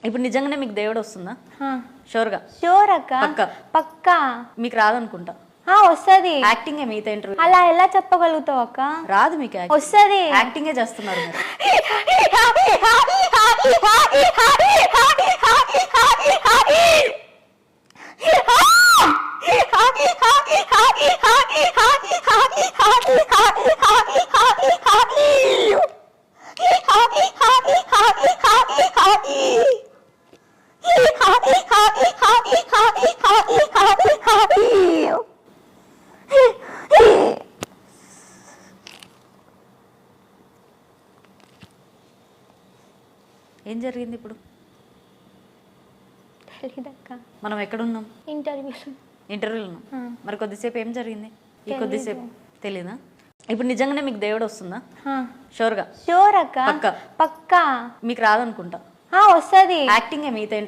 ఇప్పుడు నిజంగానే మీకు దేవుడు వస్తుందా? షూర్గా? షూర్ అక్క, పక్కా? పక్కా. మీకు రాదనుకుంటా. వస్తుంది. యాక్టింగే మిగతా ఇంటర్వ్యూ. అలా ఎలా చెప్పగలుగుతావు అక్క? రాదు మీకు యాక్టింగ్. వస్తుంది. యాక్టింగే చేస్తున్నారు మీరు. ఏం జరిగింది ఇప్పుడు? తెలీదక్క. మనం ఎక్కడున్నాం? ఇంటర్వ్యూలో ఉన్నాం. మరి కొద్దిసేపు ఏం జరిగింది? ఈ కొద్దిసేపు తెలీదా? ఇప్పుడు నిజంగానే మీకు దేవుడు వస్తుందా? షూర్గా? షూర్ అక్క, పక్కా? పక్కా. మీకు రాదనుకుంటా. వస్తుంది. యాక్టింగే మిగతా ఇంటర్వ్యూ.